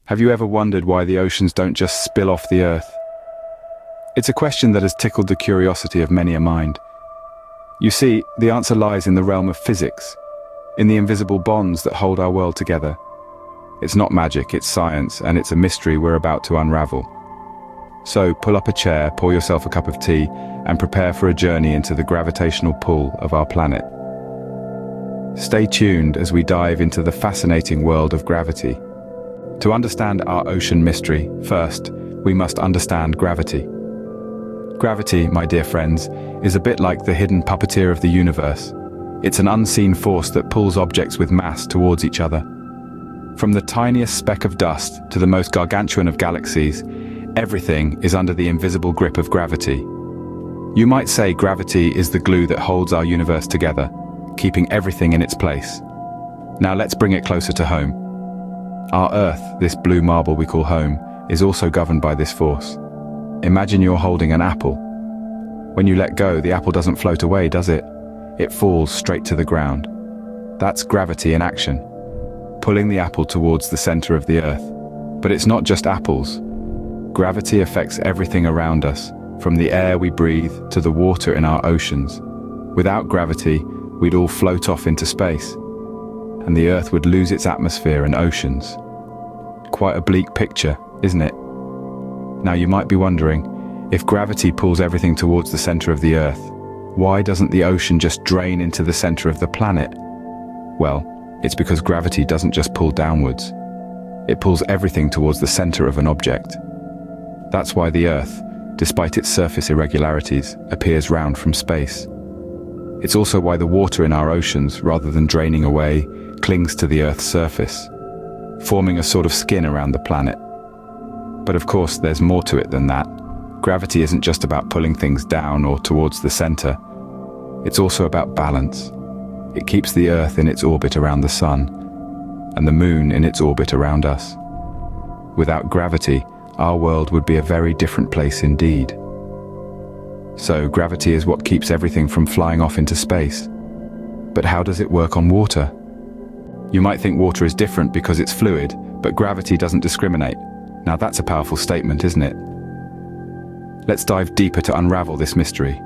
Have you ever wondered why the oceans don't just spill off the Earth? It's a question that has tickled the curiosity of many a mind. You see, the answer lies in the realm of physics, in the invisible bonds that hold our world together. It's not magic, it's science, and it's a mystery we're about to unravel. So pull up a chair, pour yourself a cup of tea, and prepare for a journey into the gravitational pull of our planet. Stay tuned as we dive into the fascinating world of gravity. To understand our ocean mystery, first, we must understand gravity. Gravity, my dear friends, is a bit like the hidden puppeteer of the universe. It's an unseen force that pulls objects with mass towards each other. From the tiniest speck of dust to the most gargantuan of galaxies, everything is under the invisible grip of gravity. You might say gravity is the glue that holds our universe together, keeping everything in its place. Now let's bring it closer to home. Our Earth, this blue marble we call home, is also governed by this force. Imagine you're holding an apple. When you let go, the apple doesn't float away, does it? It falls straight to the ground. That's gravity in action, pulling the apple towards the center of the Earth. But it's not just apples. Gravity affects everything around us, from the air we breathe to the water in our oceans. Without gravity, we'd all float off into space, and the Earth would lose its atmosphere and oceans. Quite a bleak picture, isn't it? Now you might be wondering, if gravity pulls everything towards the center of the Earth, why doesn't the ocean just drain into the center of the planet? Well, it's because gravity doesn't just pull downwards. It pulls everything towards the center of an object. That's why the Earth, despite its surface irregularities, appears round from space. It's also why the water in our oceans, rather than draining away, clings to the Earth's surface, forming a sort of skin around the planet. But of course, there's more to it than that. Gravity isn't just about pulling things down or towards the center. It's also about balance. It keeps the Earth in its orbit around the Sun, and the Moon in its orbit around us. Without gravity, our world would be a very different place indeed. So, gravity is what keeps everything from flying off into space. But how does it work on water? You might think water is different because it's fluid, but gravity doesn't discriminate. Now that's a powerful statement, isn't it? Let's dive deeper to unravel this mystery.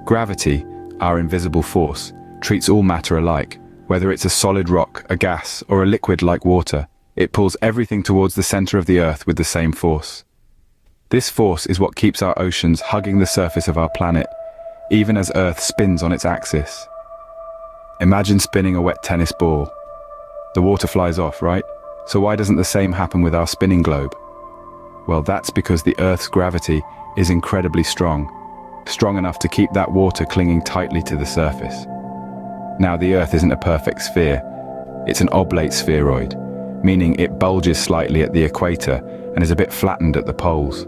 Gravity, our invisible force, treats all matter alike. Whether it's a solid rock, a gas, or a liquid like water, it pulls everything towards the center of the Earth with the same force. This force is what keeps our oceans hugging the surface of our planet, even as Earth spins on its axis. Imagine spinning a wet tennis ball. The water flies off, right? So why doesn't the same happen with our spinning globe? Well, that's because the Earth's gravity is incredibly strong enough to keep that water clinging tightly to the surface. Now, the Earth isn't a perfect sphere. It's an oblate spheroid, meaning it bulges slightly at the equator and is a bit flattened at the poles.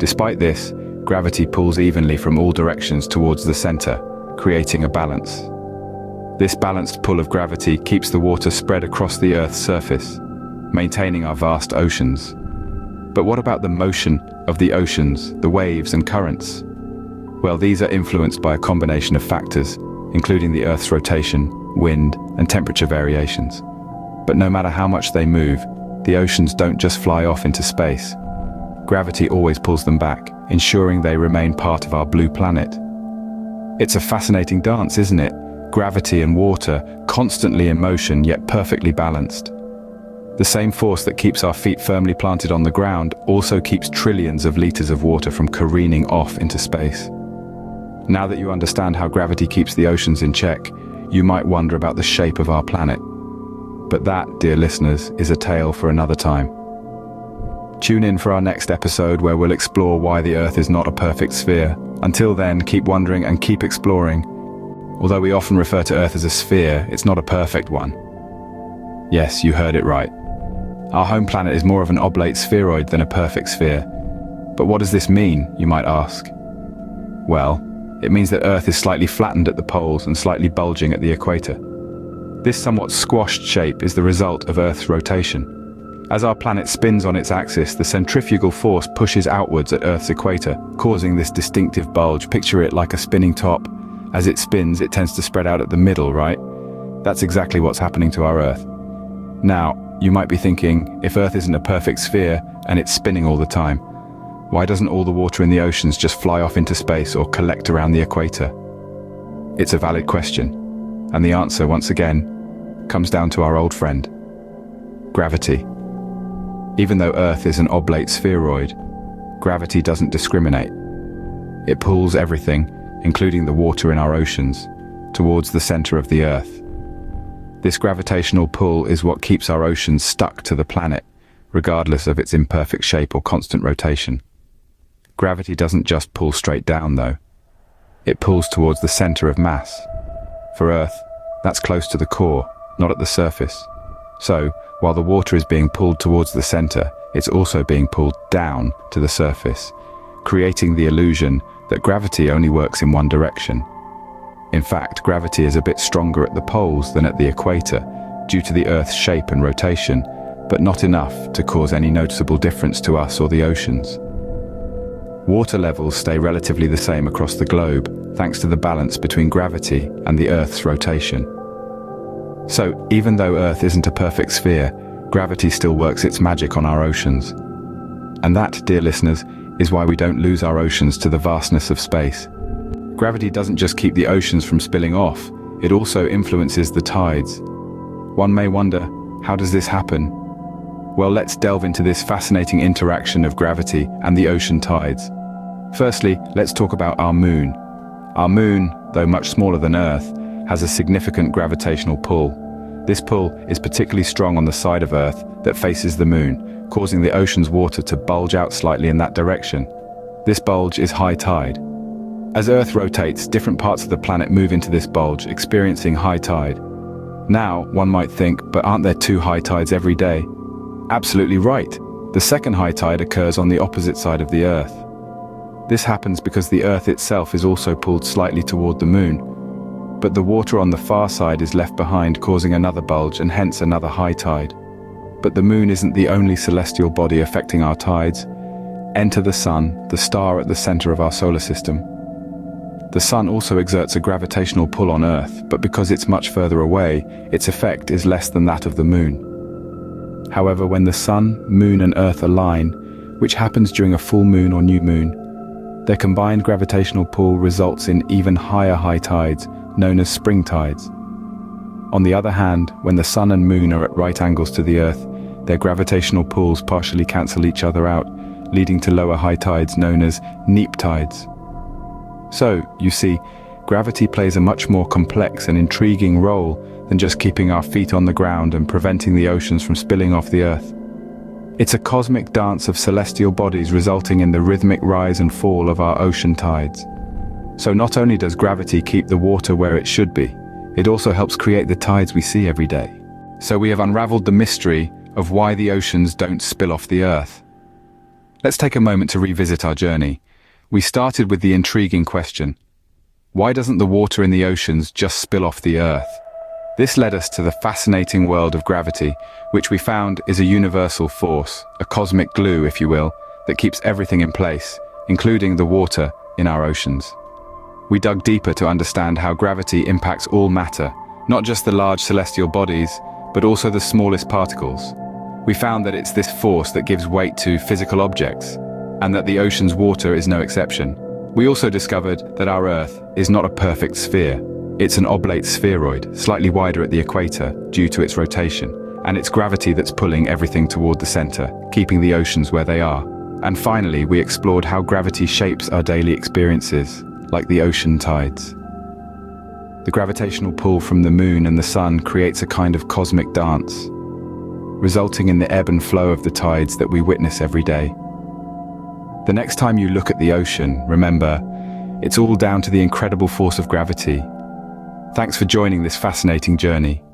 Despite this, gravity pulls evenly from all directions towards the center, creating a balance. This balanced pull of gravity keeps the water spread across the Earth's surface, maintaining our vast oceans. But what about the motion of the oceans, the waves and currents? Well, these are influenced by a combination of factors, including the Earth's rotation, wind, and temperature variations. But no matter how much they move, the oceans don't just fly off into space. Gravity always pulls them back, ensuring they remain part of our blue planet. It's a fascinating dance, isn't it? Gravity and water, constantly in motion yet perfectly balanced. The same force that keeps our feet firmly planted on the ground also keeps trillions of liters of water from careening off into space. Now that you understand how gravity keeps the oceans in check, you might wonder about the shape of our planet. But that, dear listeners, is a tale for another time. Tune in for our next episode where we'll explore why the Earth is not a perfect sphere. Until then, keep wondering and keep exploring. Although we often refer to Earth as a sphere, it's not a perfect one. Yes, you heard it right. Our home planet is more of an oblate spheroid than a perfect sphere. But what does this mean, you might ask? Well, it means that Earth is slightly flattened at the poles and slightly bulging at the equator. This somewhat squashed shape is the result of Earth's rotation. As our planet spins on its axis, the centrifugal force pushes outwards at Earth's equator, causing this distinctive bulge. Picture it like a spinning top. As it spins, it tends to spread out at the middle, right? That's exactly what's happening to our Earth. Now, you might be thinking, if Earth isn't a perfect sphere and it's spinning all the time, why doesn't all the water in the oceans just fly off into space or collect around the equator? It's a valid question, and the answer, once again, comes down to our old friend, gravity. Even though Earth is an oblate spheroid, gravity doesn't discriminate. It pulls everything, including the water in our oceans, towards the center of the Earth. This gravitational pull is what keeps our oceans stuck to the planet, regardless of its imperfect shape or constant rotation. Gravity doesn't just pull straight down, though. It pulls towards the center of mass. For Earth, that's close to the core, not at the surface. So, while the water is being pulled towards the center, it's also being pulled down to the surface, creating the illusion that gravity only works in one direction. In fact, gravity is a bit stronger at the poles than at the equator, due to the Earth's shape and rotation, but not enough to cause any noticeable difference to us or the oceans. Water levels stay relatively the same across the globe, thanks to the balance between gravity and the Earth's rotation. So, even though Earth isn't a perfect sphere, gravity still works its magic on our oceans. And that, dear listeners, is why we don't lose our oceans to the vastness of space. Gravity doesn't just keep the oceans from spilling off, it also influences the tides. One may wonder, how does this happen? Well, let's delve into this fascinating interaction of gravity and the ocean tides. Firstly, let's talk about our moon. Our moon, though much smaller than Earth, has a significant gravitational pull. This pull is particularly strong on the side of Earth that faces the moon, causing the ocean's water to bulge out slightly in that direction. This bulge is high tide. As Earth rotates, different parts of the planet move into this bulge, experiencing high tide. Now, one might think, but aren't there two high tides every day? Absolutely right. The second high tide occurs on the opposite side of the Earth. This happens because the Earth itself is also pulled slightly toward the moon, but the water on the far side is left behind, causing another bulge and hence another high tide. But the moon isn't the only celestial body affecting our tides. Enter the sun, the star at the center of our solar system. The sun also exerts a gravitational pull on Earth, but because it's much further away, its effect is less than that of the moon. However, when the sun, moon and Earth align, which happens during a full moon or new moon, their combined gravitational pull results in even higher high tides, known as spring tides. On the other hand, when the sun and moon are at right angles to the Earth, their gravitational pulls partially cancel each other out, leading to lower high tides known as neap tides. So, you see, gravity plays a much more complex and intriguing role than just keeping our feet on the ground and preventing the oceans from spilling off the Earth. It's a cosmic dance of celestial bodies resulting in the rhythmic rise and fall of our ocean tides. So not only does gravity keep the water where it should be, it also helps create the tides we see every day. So we have unraveled the mystery of why the oceans don't spill off the Earth. Let's take a moment to revisit our journey. We started with the intriguing question, why doesn't the water in the oceans just spill off the Earth? This led us to the fascinating world of gravity, which we found is a universal force, a cosmic glue, if you will, that keeps everything in place, including the water in our oceans. We dug deeper to understand how gravity impacts all matter, not just the large celestial bodies, but also the smallest particles. We found that it's this force that gives weight to physical objects, and that the ocean's water is no exception. We also discovered that our Earth is not a perfect sphere. It's an oblate spheroid, slightly wider at the equator due to its rotation, and it's gravity that's pulling everything toward the center, keeping the oceans where they are. And finally, we explored how gravity shapes our daily experiences, like the ocean tides. The gravitational pull from the moon and the sun creates a kind of cosmic dance, resulting in the ebb and flow of the tides that we witness every day. The next time you look at the ocean, remember, it's all down to the incredible force of gravity. Thanks for joining this fascinating journey.